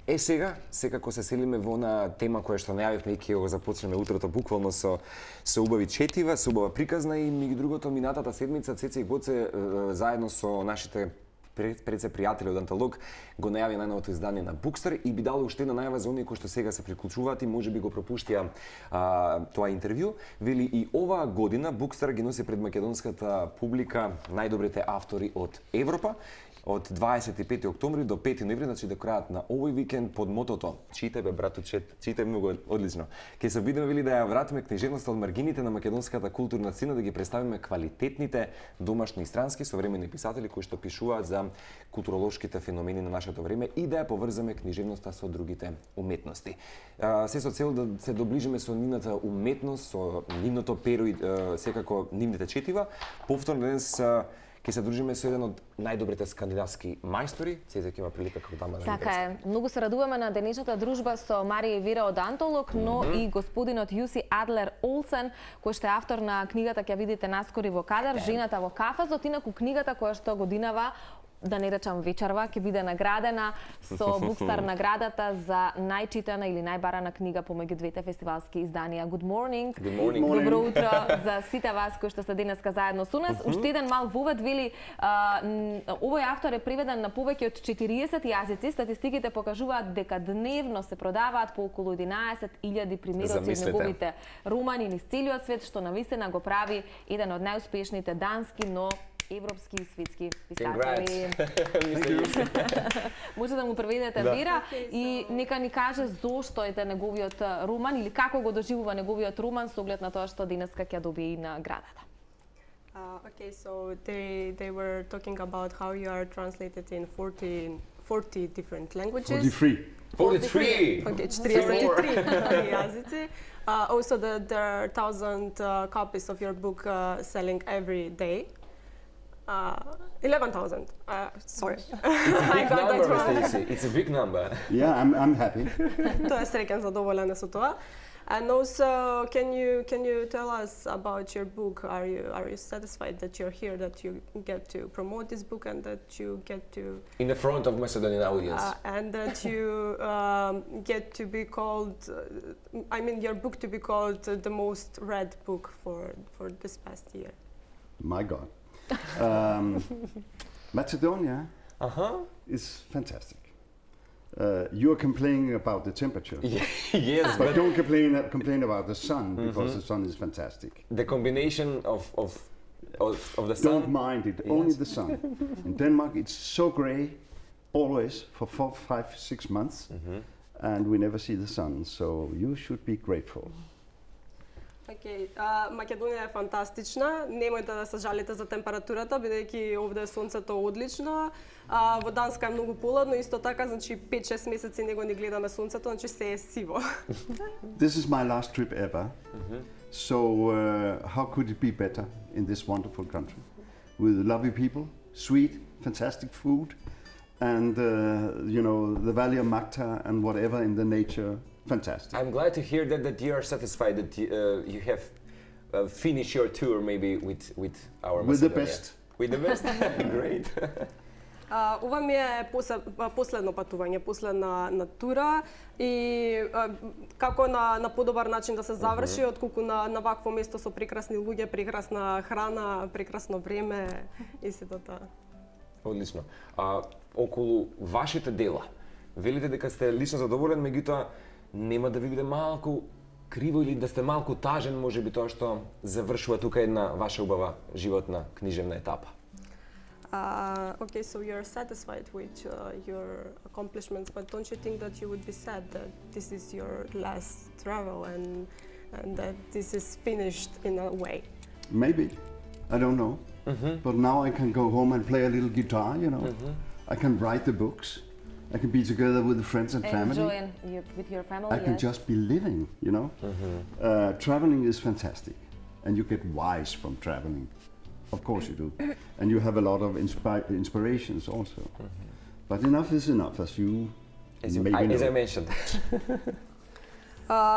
Сега, секако се селиме во на тема која што најавивме и ќе го започнеме утрото буквално со убави четива, со убава приказна и меѓу другото минатата седмица Цеце и Гоце заедно со нашите предсе пријатели од Анталог го најави најновото издание на Bookstar и би дало уште една најава за оние кои што сега се приклучуваат и можеби го пропуштија тоа интервју. Вели и оваа година Bookstar ги носи пред македонската публика најдобрите автори од Европа. Од 25 октомври до 5 ноември, значи до крајот на овој викенд под мотото "Читај бе брато, читај многу одлично". Ќе се обидеме вели да ја вратиме книжевноста од маргините на македонската културна сцена, да ги представиме квалитетните домашни и странски современи писатели кои што пишуваат за културолошките феномени на нашето време и да ја поврземе книжевноста со другите уметности. Се со цел да се доближиме со нивната уметност, со нивното перо и секако нивните четива. Повторно денес ќе се дружиме со еден од најдобрите скандинавски мајстори. Цеце ќе има прилика како дама да Така е. Многу се радуваме на денешната дружба со Марија и Вира од Антолог, но и господинот Jussi Adler Olsen, кој што е автор на книгата ќе видите наскори во кадар, Жената во кафазот, инаку книгата која што годинава, да не речам вечерва, ќе биде наградена со Bookstar наградата за најчитана или најбарана книга помеѓу двете фестивалски изданија. Good morning. Good morning. Добро утро за сите вас кои што сте денеска заедно со нас. Уште еден мал вовед вели, овој автор е преведен на повеќе од 40 јазици. Статистиките покажуваат дека дневно се продаваат по околу 11.000 примероци од неговите романи низ целиот свет, што навистина го прави еден од најуспешните дански, но европски и светски писатели. Може да му преведете Вира и нека ни каже зошто е неговиот роман или како го доживува неговиот роман со оглед на тоа што денеска ќе добие и наградата. Okay, so they were talking about how you are translated in 40 different languages. 43. Okay, 43 јазици. Also, there are 1,000 copies of your book selling every day. 11,000. Sorry. I got that wrong. It's a big number. Yeah, I'm happy. Тоа е среќен, задоволен е со тоа. And also, can you tell us about your book? Are you satisfied that you're here, that you get to promote this book, and that you get to in the front of Macedonian audience, and that you get to be called? I mean, your book to be called the most read book for this past year. My God. Macedonia is fantastic. You are complaining about the temperature. Yes, but don't complain about the sun, because the sun is fantastic. The combination of the sun. Don't mind it, only the sun. In Denmark, it's so grey always for 4, 5, 6 months, and we never see the sun. So you should be grateful. Океј, Македонија е фантастична. Немојте да се жалите за температурата, бидејќи овде е сонцето одлично. Во Данска е многу поладно, исто така, значи 5-6 месеци него не гледаме сонцето, значи се е сиво. This is my last trip ever. So how could it be better in this wonderful country? With lovely people, sweet, fantastic food, and you know, the Valley of Macta and whatever in the nature. Fantastic. I'm glad to hear that you are satisfied that you have finished your tour maybe with our Macedonia. With the best. With the best. Great. Ова ми е последно патување, последна тура и како на подобар начин да се заврши, отколку на вакво место со прекрасни луѓе, прекрасна храна, прекрасно време и сето тоа. Одлично. Околу вашите дела, велите дека сте лично задоволен, меѓутоа нема да ви биде малку криво или да сте малку тажен, можеби тоа што завршува тука една ваша убава животна книжевна етапа? Okay, so you're satisfied with your accomplishments, but don't you think that you would be sad that this is your last travel and that this is finished in a way? Maybe. I don't know. But now I can go home and play a little guitar, you know. I can write the books. I can be together with the friends and family. Enjoying with your family. I can just be living, you know. Traveling is fantastic, and you get wise from traveling. Of course you do, and you have a lot of inspirations also. But enough is enough, as I mentioned.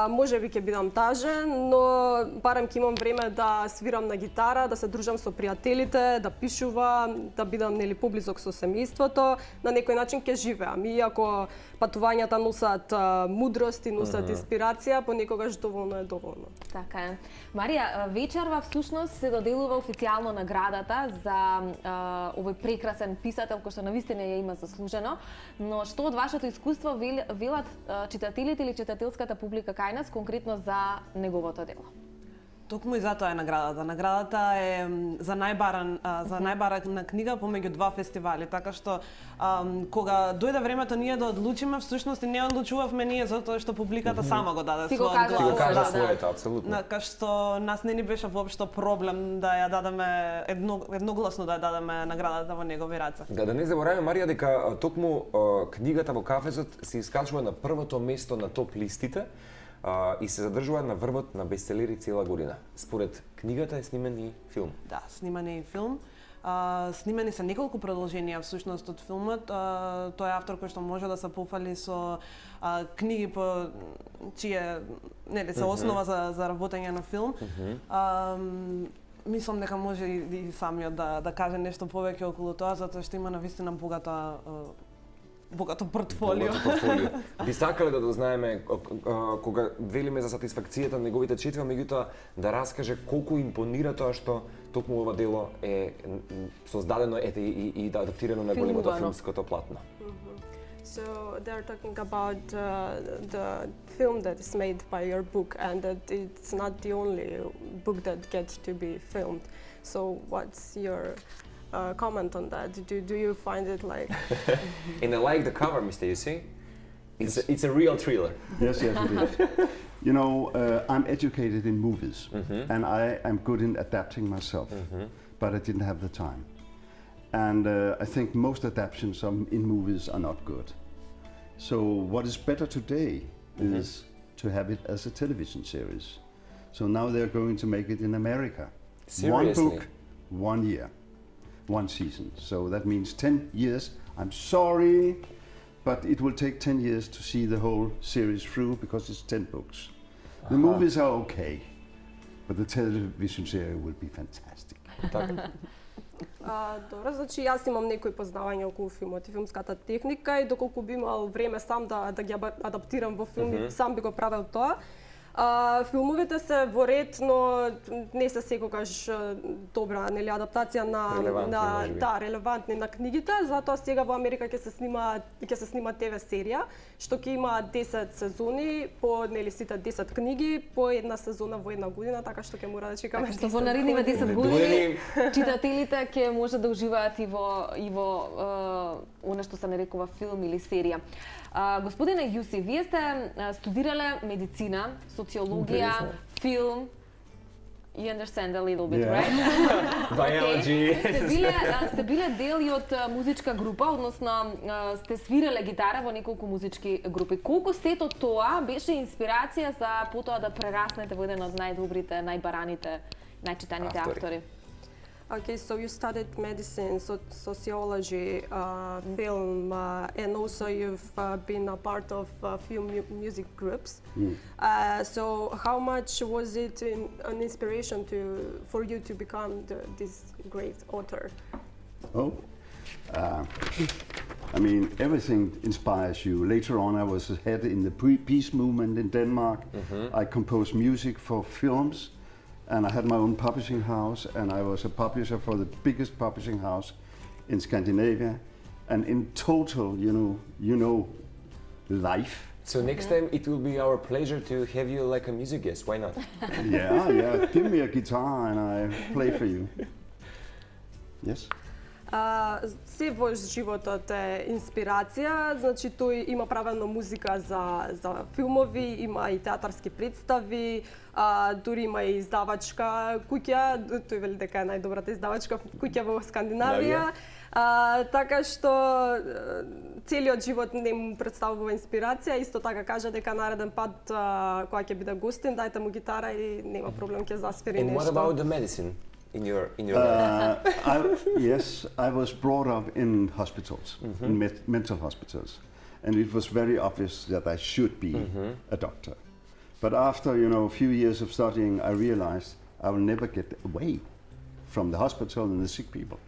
Може би ќе бидам тажен, но барем ќе имам време да свирам на гитара, да се дружам со пријателите, да пишувам, да бидам нели поблизок со семејството, на некој начин ќе живеам. Иако патувањата носат мудрост и носат инспирација, понекогаш доволно е доволно. Така е. Марија, вечерва всушност се доделува официјално наградата за овој прекрасен писател кој што навистина ја има заслужено, но што од вашето искуство велат читателите или читателската публика кај нас конкретно за неговото дело? Токму и затоа е наградата. Наградата е за најбарана книга помеѓу два фестивали, така што кога дојде времето ние да одлучиме, всушност не одлучувавме ние затоа што публиката сама го даде својот глас. Си го кажа своето, апсолутно. Така што нас не ни беше воопшто проблем да ја дадеме едногласно да ја дадеме наградата во негови раце. Да не забораваме, Марија, дека токму книгата во Кафезот се искачува на првото место на топ листите и се задржува на врвот на бестселери цела година. Според книгата е снимен и филм. Да, снимен е и филм. Снимени се неколку продолженија всушност од филмот. Тој е автор кој што може да се пофали со книги по чие се основа за работење на филм. Мислам дека може и самиот да каже нешто повеќе околу тоа, затоа што има навистина богато портфолио. Би сакале да дознаеме кога велиме за сатисфакцијата на неговите четива, меѓутоа да раскаже колку импонира тоа што токму ова дело е создадено и адаптирано на големото филмското платно. So they're talking about the film that is made by your book, and that it's not the only book that gets to be filmed. So what's your comment on that? Do you find it like? And I like the cover, Mr. Jussi. It's a real thriller. Yes, it is. You know, I'm educated in movies, and I am good in adapting myself, but I didn't have the time. And I think most adaptations in movies are not good. So what is better today is to have it as a television series. So now they're going to make it in America. Seriously? 1 book, 1 year, 1 season. So that means 10 years. I'm sorry, but it will take 10 years to see the whole series through because it's 10 books. The movies are okay, but the television series will be fantastic. Добро, значи јас имам некои познавања околу филмот и филмската техника и доколку би имал време сам да ги адаптирам во филм, сам би го правил тоа. Филмовите се во ред, но не се секогаш добра, нели, адаптација на релевантни на книгите, затоа сега во Америка ќе се снима ТВ серија, што ќе има 10 сезони по нели сите 10 книги по една сезона во една година, така што ќе мора да чекаме. Што во наредниве 10 години читателите ќе може да уживаат и во она што се нарекува филм или серија. Господине Jussi, вие сте студирале медицина, социологија, филм. You understand a little bit, right? Biology. Сте биле дел и од музичка група, односно сте свирале гитара во неколку музички групи. Колку сето тоа беше инспирација за потоа да прераснете во еден од најдобрите, најбараните, најчитаните автори? Okay, so you studied medicine, sociology, film, and also you've been a part of few music groups. So how much was it an inspiration for you to become this great author? Oh, I mean, everything inspires you. Later on, I was head in the peace movement in Denmark. I composed music for films. And I had my own publishing house, and I was a publisher for the biggest publishing house in Scandinavia. And in total, you know, life. So next time it will be our pleasure to have you like a music guest. Why not? Yeah. Give me a guitar and I play for you. Yes. Се во животот е инспирација, значи тој има правено музика за филмови, има и театарски представи, дури има и издавачка куќа, тој вели дека е најдобрата издавачка куќа во Скандинавија. Така што целиот живот не му представува инспирација, исто така кажа дека нареден пат кога ќе биде гостин, дајте му гитара и нема проблем, ќе засвири нешто. And what about the medicine? In your life? Yes, I was brought up in hospitals, in mental hospitals, and it was very obvious that I should be a doctor. But after, you know, a few years of studying, I realized I will never get away from the hospital and the sick people.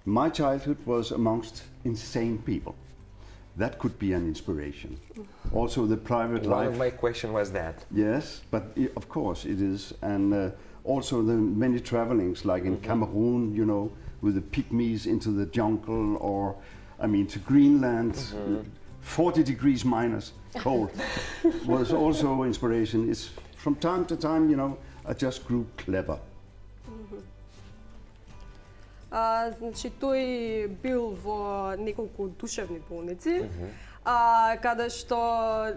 My childhood was amongst insane people. That could be an inspiration. Also the private One life. of my question was that. Yes, but of course it is. And also the many travelings, like in Cameroon, you know, with the pygmies into the jungle, or, I mean, to Greenland, 40 degrees minus, cold, was also inspiration. It's from time to time, you know, I just grew clever. Значи, тој бил во неколку душевни болници, каде што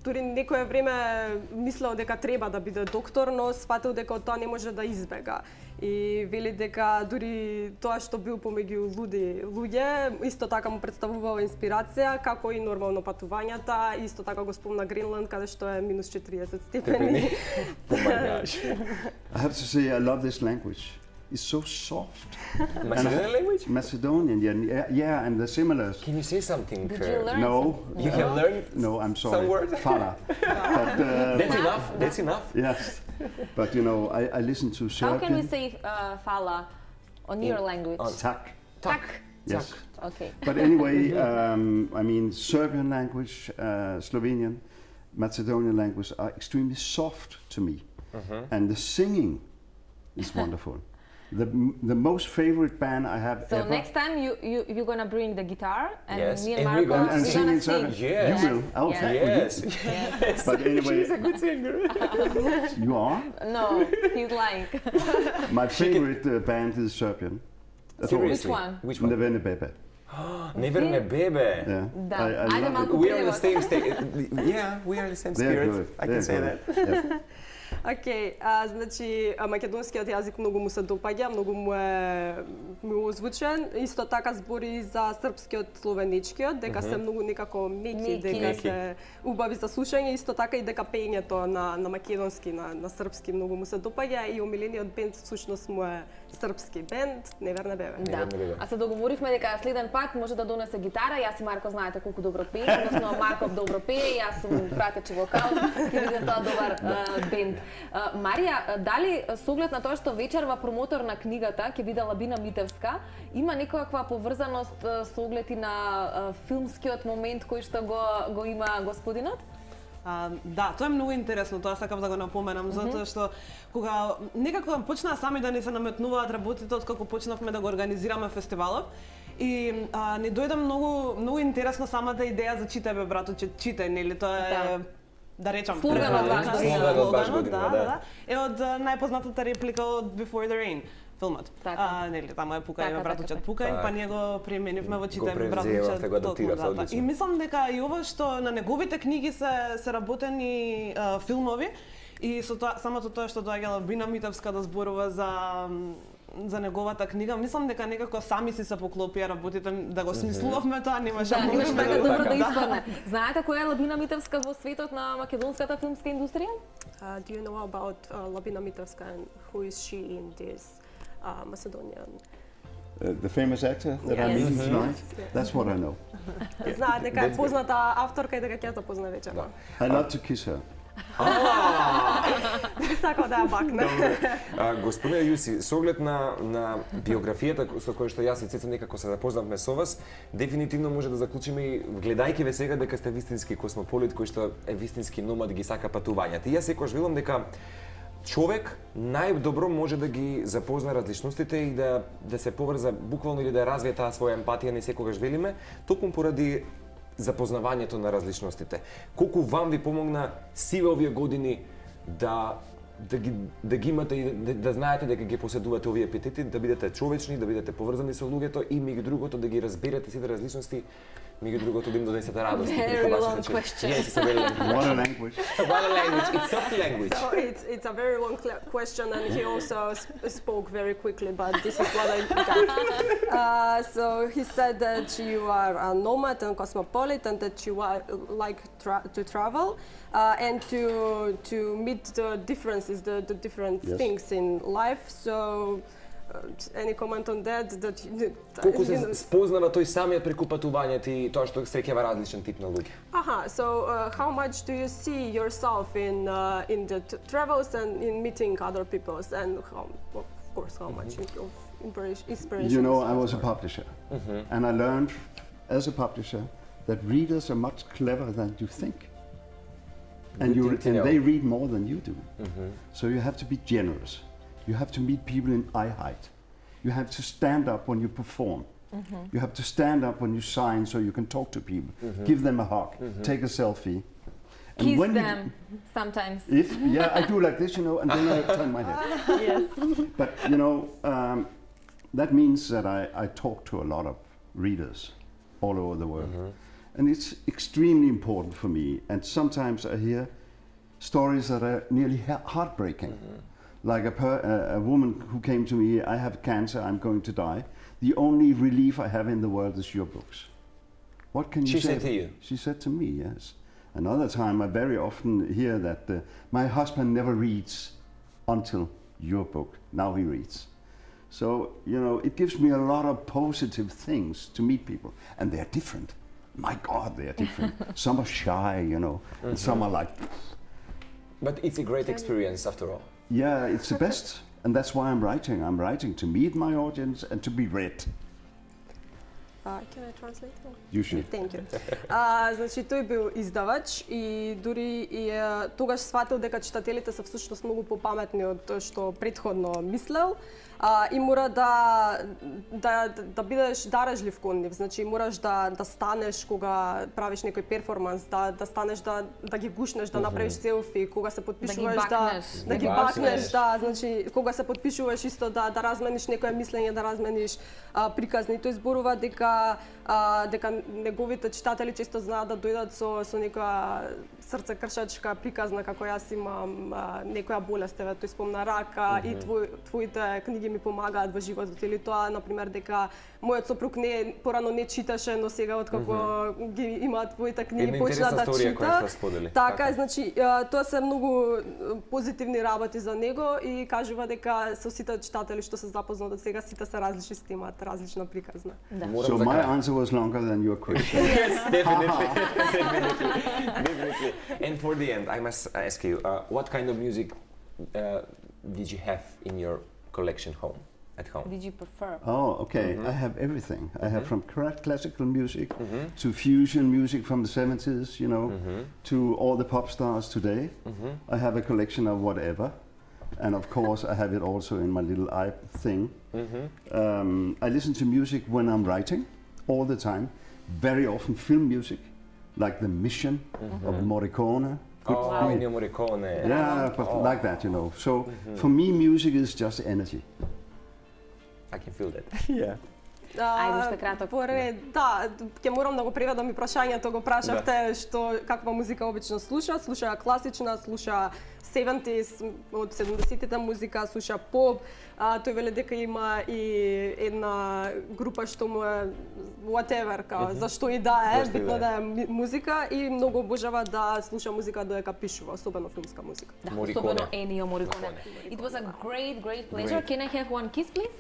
дури некое време мислел дека треба да биде доктор, но сфатил дека тоа не може да избега. И вели дека дури тоа што бил помеѓу луѓе, исто така му представувала инспирација, како и нормално патувањата, исто така го спомна Гренланд, каде што е минус 40 степени. I have to say, I love this language. It's so soft. Macedonian language? Macedonian, yeah, and the similars. Can you say something? Did you learn? No. You have learned No, I'm sorry. some words? Fala. But, That's enough. That's enough. yes. But you know, I listen to Serbian. How can we say fala on your language? Tak. Tak. Yes. Okay. But anyway, I mean, Serbian language, Slovenian, Macedonian language are extremely soft to me. And the singing is wonderful. The most favorite band I have So ever. next time you're gonna bring the guitar and Yes, me and and we're Marco gonna and we're sing gonna in sing. Serbian. Yes. You will. I'll Yes. thank you. Yes. But anyway, She's a good singer. you are. No, he's lying. My favorite band is Serbian. That's all. Seriously? Which one? Which one? Nevene Bebe. Never me bebe. Yeah. Da. I Ajde love malko it. We are in the prijevo. same state. Yeah, we are in the same They're spirit. good. I They're can say good. that. Yeah. Океј, значи македонскиот јазик многу му се допаѓа, многу му е милозвучен. Исто така збори за српскиот, словеничкиот, дека се многу некако меки, дека Меки. се убави за слушање, исто така и дека пењето на македонски, на српски многу му се допаѓа и омилениот бенд всушност му е српски бенд, Неверна бебе. Да. Неверна бебе. А се договоривме дека следен пат може да донесе гитара. Јас и Марко знаете колку добро пее, односно Марко добро пее, јас сум пратечи вокал, ќе биде тоа добар бенд. Марија, дали со оглед на тоа што вечерва промотор на книгата ќе биде Лабина Митевска, има некаква поврзаност со оглед и на филмскиот момент кој што го има господинот? Да, тоа е многу интересно, тоа сакам да го напоменам, затоа што кога некако почнаа сами да ни се наметнуваат работите откако почнавме да го организираме фестивалот, и ни дојде многу интересно самата идеја за читај бе браточе, читај, нели, тоа е да речам Слоган од ваш година. Слоган од ваш година, да, да. да. Е од најпознатата реплика од Before the Rain филмот. Така. Нели, таму е пукај Така, бе браточе, така. пукај, Так. па ние го пременивме во читај бе превзевавте, браточе. го адаптиравте, токму, одлично. И мислам дека и ова што на неговите книги се работени филмови, и со тоа, самото тоа што доаѓала Бина Митевска да зборува за неговата книга, мислам дека некако сами си се поклопија работите, да го смислувавме тоа, немаше Да, немаше да така го- добро да Да. испадне. Знаете која е Лабина Митевска во светот на македонската филмска индустрија? Do you know about Labina Mitevska and who is she in this Macedonian? The famous actor that I Yes. meet tonight. That's what I know. Знаат дека е позната авторка и дека ќе ја запозна вечерва. I love to kiss her. Сакам да ја бакне. Господине Јуси, со оглед на биографијата со која што јас и Цеца некако се запознавме со вас, дефинитивно може да заклучиме и гледајќи ве сега дека сте вистински космополит кој што е вистински номад, ги сака патувањата. И јас секогаш велам дека човек најдобро може да ги запозна различностите и да се поврза буквално или да развие таа своја емпатија, не секогаш велиме, токму поради запознавањето на различностите. Колку вам ви помогна сиве овие години да ги имате и да знаете дека ги поседувате овие апетити, да бидете човечни, да бидете поврзани со луѓето и меѓу другото да ги разберете сите различности, меѓу другото да им донесете радост. Very long question. Yes, it's a very long What a language. What a language. It's soft language. So it's a very long question, and he also spoke very quickly, but this is what I got. So he said that you are a nomad and cosmopolitan, and that you like to travel and to meet the differences, the different Yes. things in life. So any comment on that? Колку се спознава тој самиот преку патувањето и тоа што среќава различен тип на луѓе? So how much do you see yourself in the travels and in meeting other people, and of course how much of inspiration? You know, I was a publisher, and I learned as a publisher that readers are much cleverer than you think. And they read more than you do. So you have to be generous. You have to meet people in eye height. You have to stand up when you perform. You have to stand up when you sign so you can talk to people. Give them a hug. Take a selfie. And Kiss them sometimes. I do like this, you know, and then I turn my head. Yes. But, you know, that means that I talk to a lot of readers all over the world. And it's extremely important for me. And sometimes I hear stories that are nearly heartbreaking. Like a woman who came to me, I have cancer, I'm going to die. The only relief I have in the world is your books. What can you say? She said to you? She said to me, yes. Another time I very often hear that my husband never reads until your book. Now he reads. So, you know, it gives me a lot of positive things to meet people. And they're different. My God, they are different. Some are shy, you know, and some are like... But it's a great experience after all. Yeah, it's the best. And that's why I'm writing. I'm writing to meet my audience and to be read. Can I translate? You should. Thank you. Значи тој бил издавач и дури тогаш сватил дека читателите се всушност многу попаметни од тоа што претходно мислел. И мора да бидеш дарежлив кон нив. Значи мораш да станеш кога правиш некој перформанс, да станеш да ги гушнеш, да направиш селфи, кога се подпишуваш да ги бакнеш, значи кога се подпишуваш исто да размениш некое мислење, да размениш приказни. Тој зборува дека неговите читатели често знаат да дојдат со некоја срцекршачка приказна како јас имам некоја болест, тој спомна рака и твоите книги ми помагаат во животот, или тоа на пример дека мојот сопруг порано не читаше, но сега откако ги има твоите книги почна да чита. Така, значи тоа се многу позитивни работи за него и кажува дека со сите читатели што се запознат од сега сите се различни, имаат различна приказна. So my answer was longer than your question. Yes, definitely. Definitely. And for the end, I must ask you, what kind of music did you have in your collection at home? Did you prefer? Oh, okay. I have everything. I have from classical music to fusion music from the 70s, you know, to all the pop stars today. I have a collection of whatever. And of course, I have it also in my little eye thing. I listen to music when I'm writing, all the time. Very often film music, like The Mission of Morricone. Ennio Morricone. Yeah, but like that, you know. So for me, music is just energy. I can feel that. Yeah. Ајде уште краток. Ќе морам да го преведам и прашањето, го прашавте што каква музика обично слуша. Слуша класична, слуша 70s, од 70-тите музика, слуша поп. Тој веле дека има и една група што му е whatever, зашто и да е, битно да е музика и многу обожава да слуша музика додека пишува, особено филмска музика. Особено Ennio Morricone. It was a great pleasure. Can I have one kiss, please?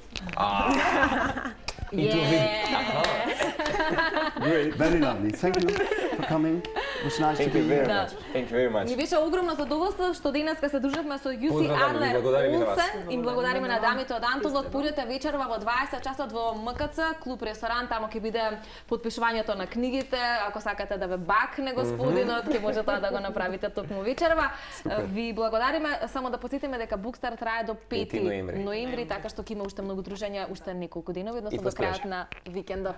Great, very lovely. Thank you for coming. It was nice to be here. Thank you very much. Ни беше огромно задоволство што денеска се дружевме со Jussi, Adler, Olsen. Им благодариме на дамите од Антолот. Појдете вечерва во 20 часот во МКЦ, клуб ресторан, тамо ќе биде подпишувањето на книгите. Ако сакате да ве бакне господинот, ќе може тоа да го направите токму вечерва. Ви благодариме, само да потсетиме дека Bookstar трае до 5 ноември, така што ќе има уште многу дружења, уште неколку денови, односно до крајот на викендов.